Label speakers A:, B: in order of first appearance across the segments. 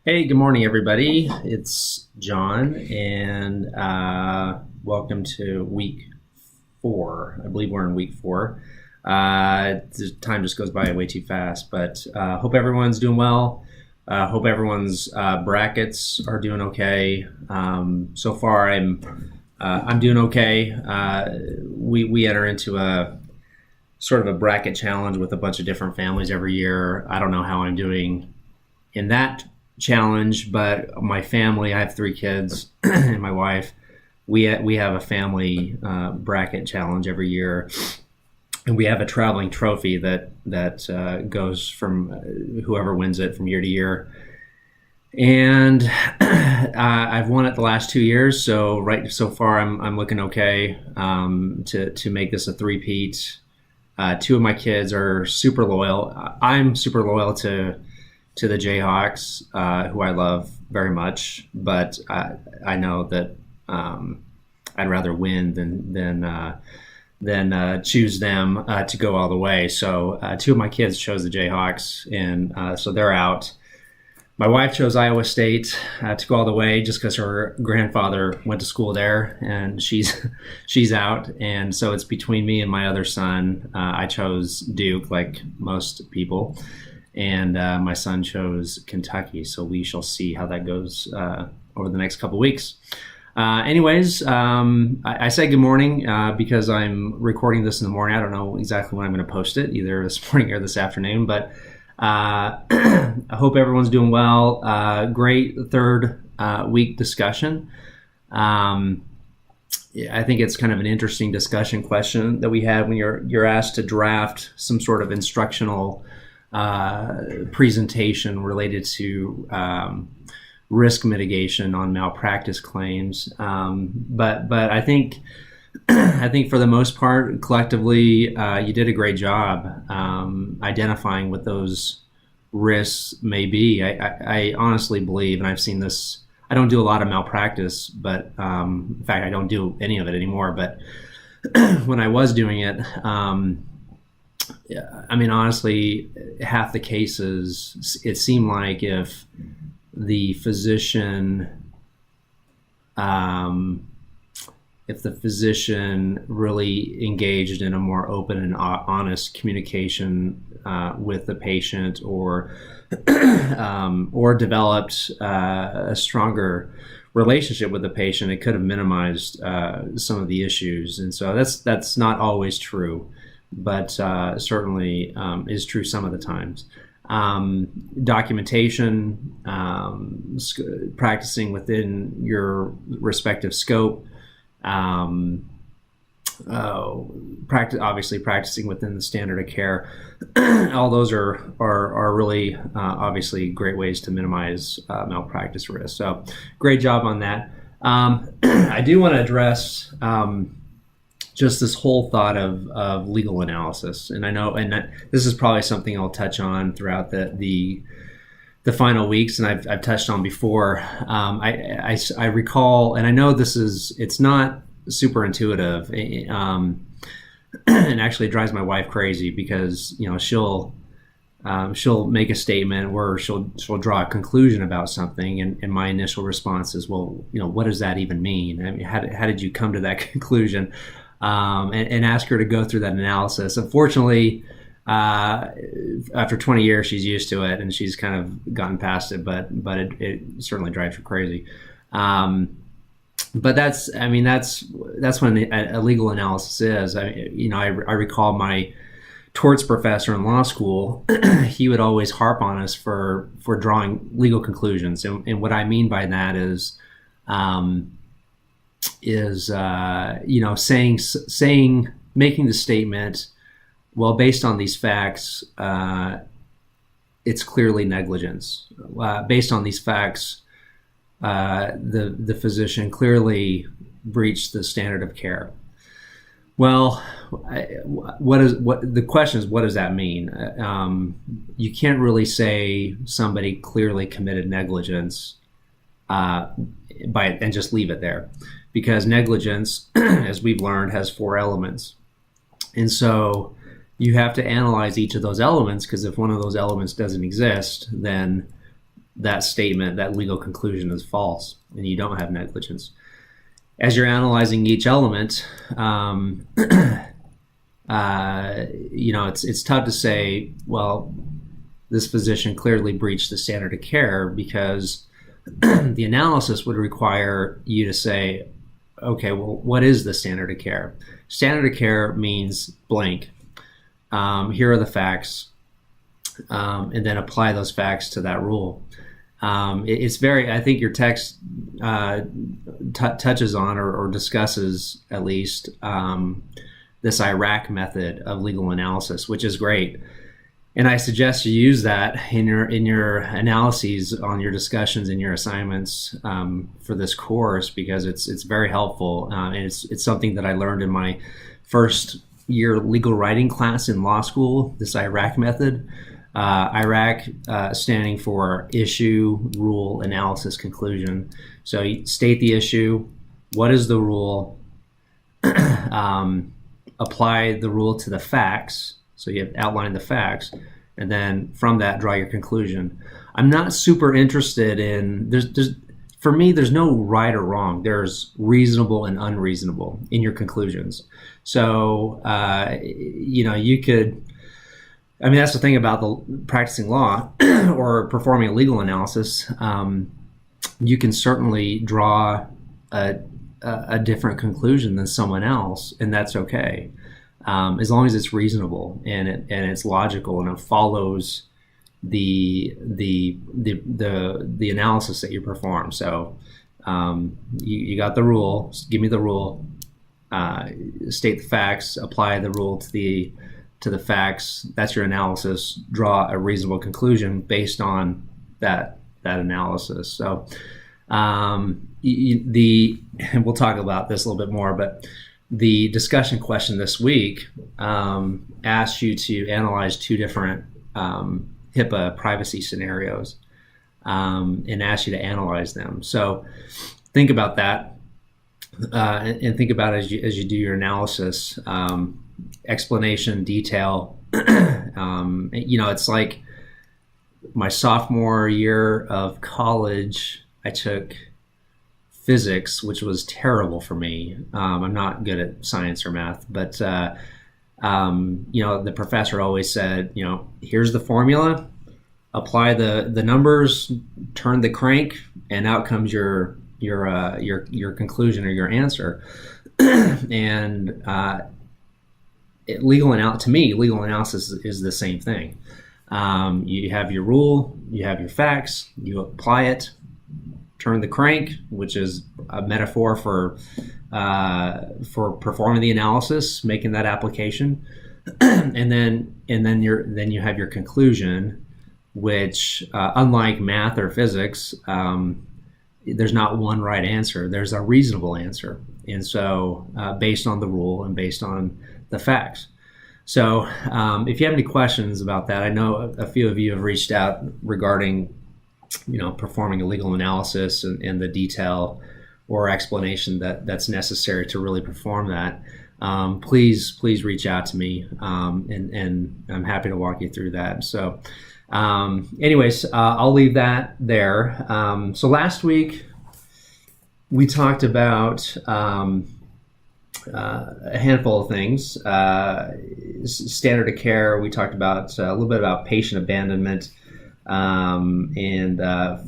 A: Hey, good morning, everybody. It's John, and welcome to week 4. I believe we're in week 4. The time just goes by way too fast, but hope everyone's doing well. Hope everyone's brackets are doing okay. So far, I'm doing okay. We enter into a sort of a bracket challenge with a bunch of different families every year. I don't know how I'm doing in that challenge, but my family, I have 3 kids and my wife, we have a family bracket challenge every year, and we have a traveling trophy that goes from whoever wins it from year to year. And I've won it the last 2 years, so far I'm looking okay to make this a three-peat. 2 of my kids are super loyal. I'm super loyal to the Jayhawks, who I love very much, but I know that I'd rather win than choose them to go all the way. So 2 of my kids chose the Jayhawks, and so they're out. My wife chose Iowa State to go all the way just because her grandfather went to school there, and she's out. And so it's between me and my other son. I chose Duke, like most people, and my son chose Kentucky. So we shall see how that goes over the next couple weeks. Anyways, I say good morning because I'm recording this in the morning. I don't know exactly when I'm going to post it, either this morning or this afternoon, but I hope everyone's doing well. Great third week discussion. I think it's kind of an interesting discussion question that we had when you're asked to draft some sort of instructional presentation related to risk mitigation on malpractice claims. But I think for the most part, collectively, you did a great job identifying what those risks may be. I honestly believe, and I've seen this. I don't do a lot of malpractice, but in fact, I don't do any of it anymore. But when I was doing it, I mean, honestly, half the cases, it seemed like if the physician really engaged in a more open and honest communication with the patient, or developed a stronger relationship with the patient, it could have minimized some of the issues. And so that's not always true, but certainly is true some of the times. Documentation, practicing within your respective scope, obviously practicing within the standard of care. All those are really obviously great ways to minimize malpractice risk. So great job on that. I do want to address just this whole thought of legal analysis, and I know, this is probably something I'll touch on throughout the final weeks, and I've touched on before. I recall, and I know it's not super intuitive, and actually drives my wife crazy because she'll make a statement where she'll draw a conclusion about something, and my initial response is, well, what does that even mean? I mean, how did you come to that conclusion? And ask her to go through that analysis. Unfortunately, after 20 years, she's used to it and she's kind of gotten past it, but it certainly drives her crazy. But that's when a legal analysis is. I recall my torts professor in law school. He would always harp on us for drawing legal conclusions, and what I mean by that is making the statement, well, based on these facts, it's clearly negligence. Based on these facts, the physician clearly breached the standard of care. Well, the question is, what does that mean? You can't really say somebody clearly committed negligence and just leave it there, because negligence, as we've learned, has 4 elements. And so you have to analyze each of those elements, because if one of those elements doesn't exist, then that statement, that legal conclusion is false, and you don't have negligence. As you're analyzing each element, it's tough to say, well, this physician clearly breached the standard of care, because the analysis would require you to say, okay, well, what is the standard of care? Standard of care means blank. Here are the facts, and then apply those facts to that rule. It's very, I think your text touches on or discusses at least this IRAC method of legal analysis, which is great. And I suggest you use that in your analyses on your discussions and your assignments for this course, because it's very helpful. And it's something that I learned in my first year legal writing class in law school, this IRAC method. IRAC standing for issue, rule, analysis, conclusion. So you state the issue, what is the rule, apply the rule to the facts. So you have outlined the facts, and then from that draw your conclusion. I'm not super interested in, for me, there's no right or wrong. There's reasonable and unreasonable in your conclusions. So, you could, that's the thing about the practicing law or performing a legal analysis. You can certainly draw a different conclusion than someone else, and that's okay, as long as it's reasonable and it's logical and it follows the analysis that you perform. So you got the rule. Give me the rule. State the facts. Apply the rule to the facts. That's your analysis. Draw a reasonable conclusion based on that analysis. So and we'll talk about this a little bit more, but the discussion question this week asks you to analyze two different HIPAA privacy scenarios and asks you to analyze them. So think about that and think about as you do your analysis, explanation, detail. It's like my sophomore year of college, I took physics, which was terrible for me. I'm not good at science or math, but the professor always said, here's the formula, apply the numbers, turn the crank, and out comes your conclusion or your answer. And legal analysis is the same thing. You have your rule, you have your facts, you apply it, turn the crank, which is a metaphor for performing the analysis, making that application, and then you have your conclusion, which unlike math or physics, there's not one right answer. There's a reasonable answer, and so based on the rule and based on the facts. So if you have any questions about that, I know a few of you have reached out regarding performing a legal analysis and the detail or explanation that's necessary to really perform that. Please reach out to me, and I'm happy to walk you through that. So anyways, I'll leave that there. So last week we talked about a handful of things. Standard of care, we talked about a little bit about patient abandonment, and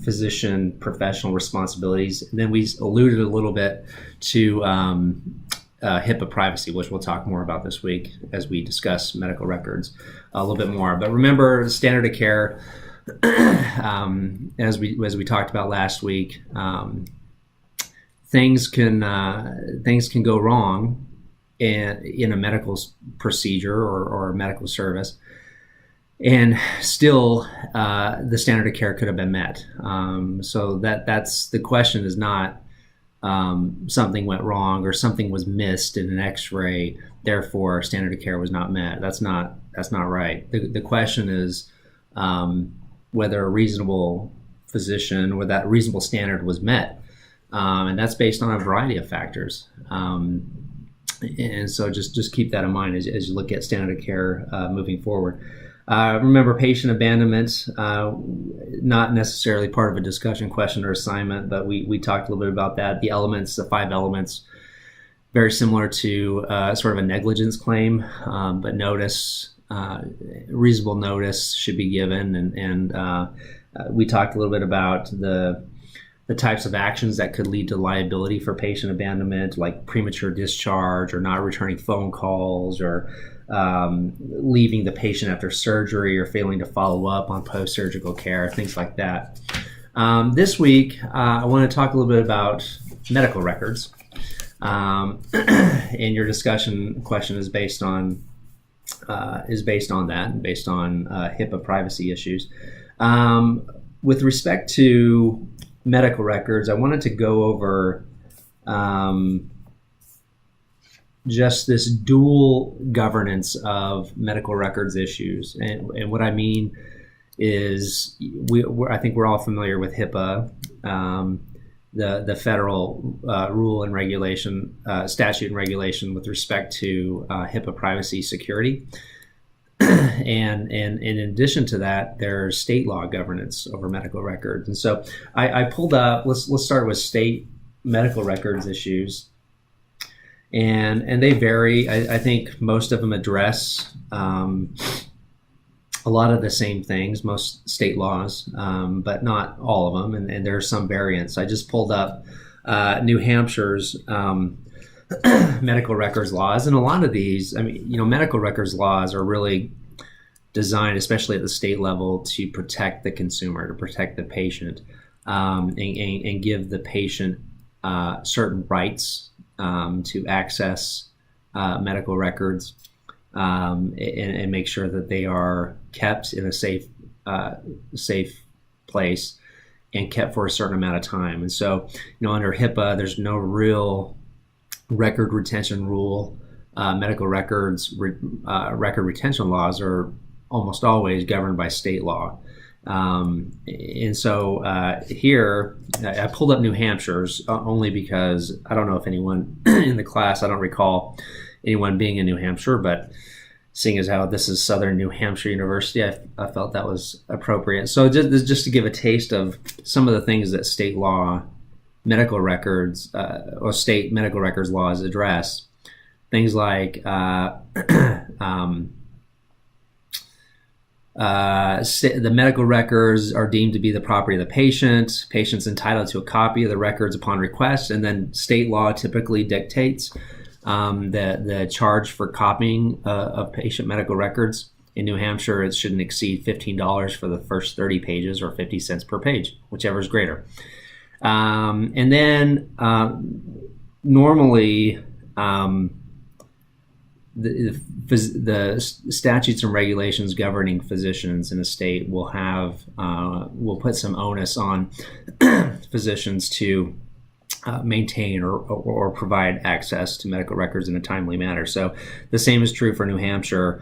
A: physician professional responsibilities. And then we alluded a little bit to HIPAA privacy, which we'll talk more about this week as we discuss medical records a little bit more. But remember, the standard of care, as we talked about last week, things can go wrong in a medical procedure or a medical service, and still the standard of care could have been met. So that's the question is not something went wrong or something was missed in an X-ray, therefore standard of care was not met. That's not right. The question is whether a reasonable physician or that reasonable standard was met, and that's based on a variety of factors. And so just keep that in mind as you look at standard of care moving forward. Remember, patient abandonment, not necessarily part of a discussion question or assignment, but we talked a little bit about that. The elements, the 5 elements, very similar to sort of a negligence claim, but reasonable notice should be given. And we talked a little bit about the types of actions that could lead to liability for patient abandonment, like premature discharge or not returning phone calls, or leaving the patient after surgery, or failing to follow up on post-surgical care, things like that. This week, I want to talk a little bit about medical records. And your discussion question is based on that, and based on HIPAA privacy issues. With respect to medical records, I wanted to go over just this dual governance of medical records issues. And what I mean is, I think we're all familiar with HIPAA, the federal rule and regulation, statute and regulation with respect to HIPAA privacy security. And in addition to that, there's state law governance over medical records. And so I pulled up, let's start with state medical records issues. And they vary. I think most of them address a lot of the same things, most state laws, but not all of them. And there are some variants. I just pulled up New Hampshire's medical records laws. And a lot of these, medical records laws are really designed, especially at the state level, to protect the consumer, to protect the patient, and give the patient certain rights to access medical records, and make sure that they are kept in a safe place and kept for a certain amount of time. And so, under HIPAA, there's no real record retention rule. Medical records record retention laws are almost always governed by state law. And so here, I pulled up New Hampshire's only because I don't know if anyone in the class, I don't recall anyone being in New Hampshire, but seeing as how this is Southern New Hampshire University, I felt that was appropriate. So just to give a taste of some of the things that state law medical records or state medical records laws address, things like the medical records are deemed to be the property of the patient. Patient's entitled to a copy of the records upon request, and then state law typically dictates the charge for copying of patient medical records. In New Hampshire, it shouldn't exceed $15 for the first 30 pages, or 50 cents per page, whichever is greater. And then normally, the statutes and regulations governing physicians in a state will put some onus on physicians to maintain or provide access to medical records in a timely manner. So the same is true for New Hampshire.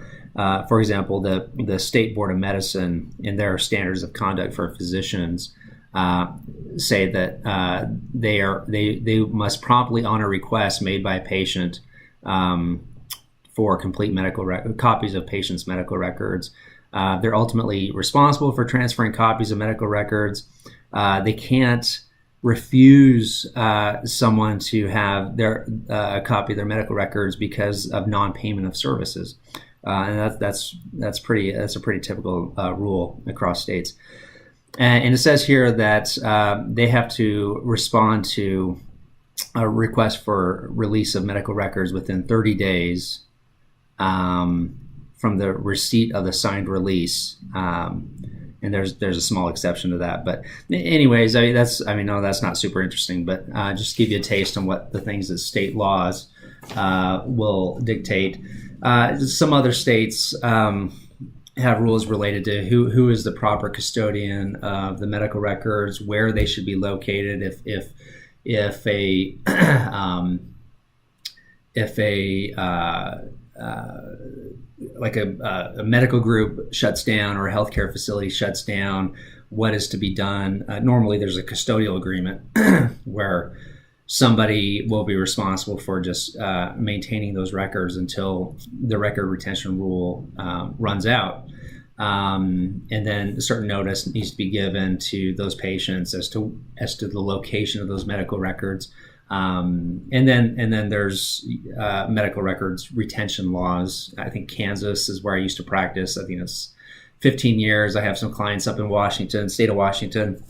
A: For example, the State Board of Medicine, in their standards of conduct for physicians, say that they must promptly honor requests made by a patient for complete copies of patients' medical records. They're ultimately responsible for transferring copies of medical records. They can't refuse someone to have a copy of their medical records because of non-payment of services, and that's a pretty typical rule across states. And it says here that they have to respond to a request for release of medical records within 30 days from the receipt of the signed release. And there's a small exception to that, but anyways, that's not super interesting, but just to give you a taste on what the things that state laws will dictate. Some other states have rules related to who is the proper custodian of the medical records, where they should be located if a medical group shuts down or a healthcare facility shuts down, what is to be done. Normally there's a custodial agreement where somebody will be responsible for just maintaining those records until the record retention rule runs out. And then a certain notice needs to be given to those patients as to the location of those medical records. And then there's medical records retention laws. I think Kansas is where I used to practice. I think it's 15 years. I have some clients up in Washington, state of Washington,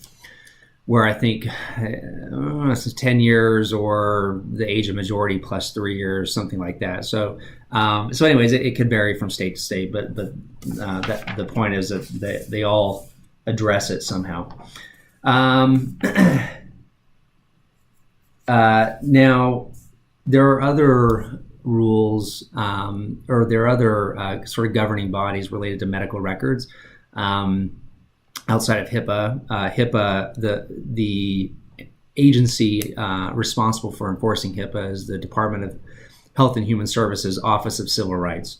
A: where I think it's 10 years or the age of majority plus 3 years, something like that. So anyways, it could vary from state to state, but the point is that they all address it somehow. Now, there are other rules, or there are other sort of governing bodies related to medical records outside of HIPAA. HIPAA, the agency responsible for enforcing HIPAA is the Department of Health and Human Services Office of Civil Rights.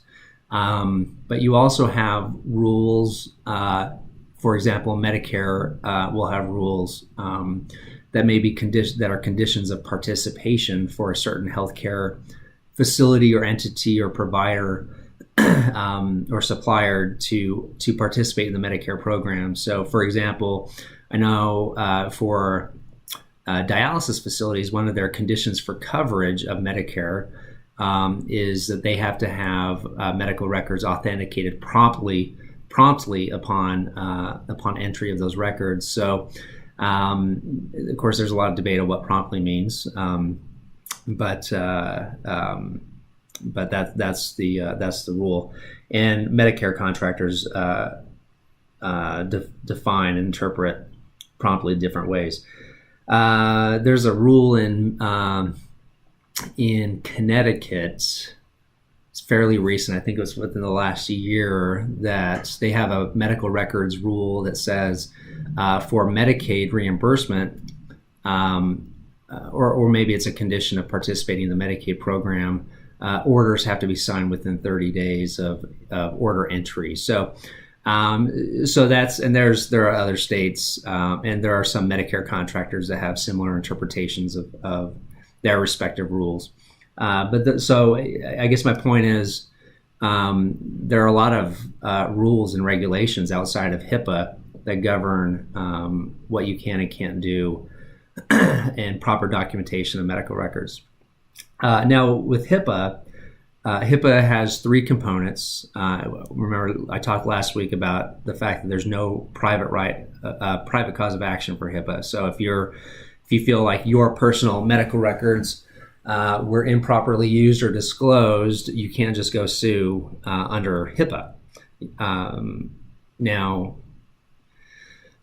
A: But you also have rules. For example, Medicare will have rules that may be that are conditions of participation for a certain healthcare facility or entity or provider or supplier to participate in the Medicare program. So, for example, I know for dialysis facilities, one of their conditions for coverage of Medicare is that they have to have medical records authenticated promptly upon entry of those records. So, of course, there's a lot of debate on what promptly means, but that's the rule. And Medicare contractors define and interpret promptly different ways. There's a rule in Connecticut. It's fairly recent. I think it was within the last year that they have a medical records rule that says for Medicaid reimbursement, or maybe it's a condition of participating in the Medicaid program, orders have to be signed within 30 days of order entry. So that's, and there are other states, and there are some Medicare contractors that have similar interpretations of their respective rules. So I guess my point is there are a lot of rules and regulations outside of HIPAA that govern what you can and can't do and proper documentation of medical records. Now with HIPAA, HIPAA has three components. Remember, I talked last week about the fact that there's no private cause of action for HIPAA. So if you feel like your personal medical records were improperly used or disclosed, you can't just go sue under HIPAA. Now,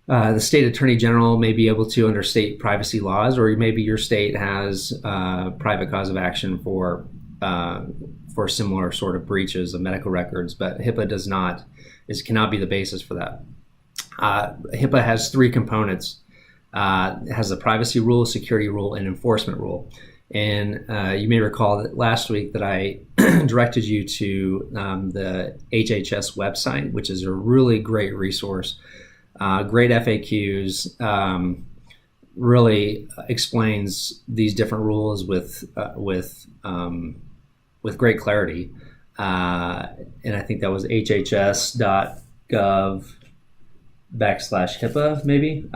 A: the state attorney general may be able to under state privacy laws, or maybe your state has private cause of action for similar sort of breaches of medical records, but HIPAA does not. It cannot be the basis for that. HIPAA has three components. It has a privacy rule, security rule, and enforcement rule. And you may recall that last week that I directed you to the HHS website, which is a really great resource, great FAQs, really explains these different rules with great clarity. And I think that was hhs.gov/HIPAA, maybe.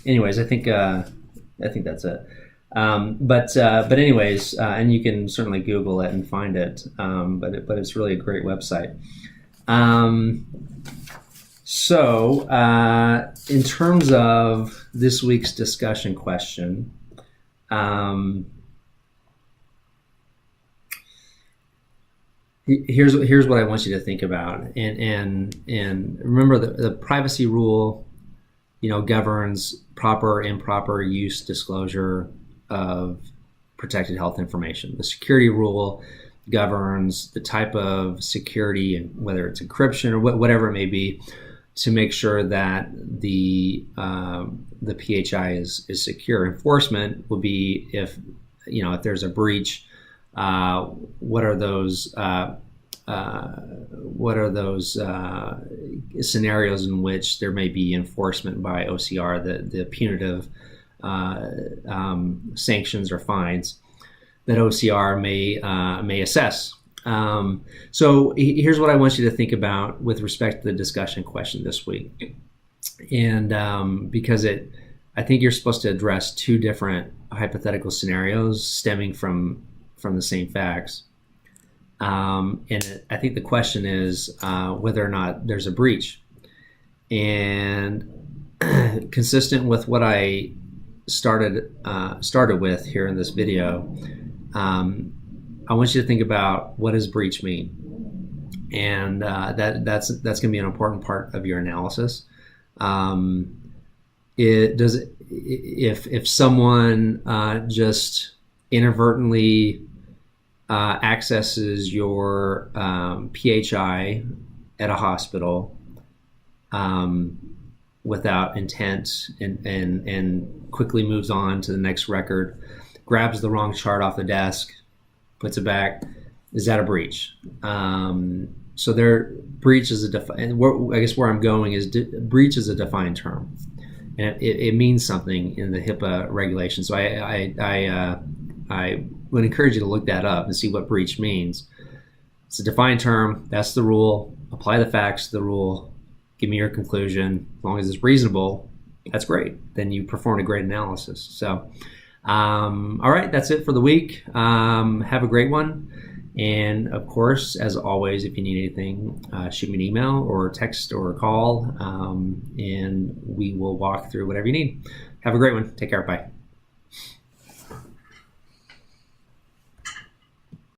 A: Anyways, I think that's it. But anyways, and you can certainly Google it and find it. But it's really a great website. So in terms of this week's discussion question, here's what I want you to think about, and remember the privacy rule, governs proper, improper use, disclosure of protected health information. The security rule governs the type of security, and whether it's encryption or whatever it may be, to make sure that the PHI is secure. Enforcement will be if there's a breach. What are those scenarios in which there may be enforcement by OCR, the punitive sanctions or fines that OCR may assess So here's what I want you to think about with respect to the discussion question this week. And because I think you're supposed to address two different hypothetical scenarios stemming from the same facts. I think the question is whether or not there's a breach. And consistent with what I started with here in this video, I want you to think about, what does breach mean, and that's going to be an important part of your analysis. If someone just inadvertently accesses your PHI at a hospital without intent and quickly moves on to the next record, grabs the wrong chart off the desk, puts it back, is that a breach? So breach is I guess where I'm going is breach is a defined term, and it means something in the HIPAA regulation. So I would encourage you to look that up and see what breach means. It's a defined term. That's the rule. Apply the facts to the rule. Give me your conclusion. As long as it's reasonable, that's great. Then you performed a great analysis. So, all right, that's it for the week. Have a great one. And of course, as always, if you need anything, shoot me an email or text or call, and we will walk through whatever you need. Have a great one. Take care. Bye.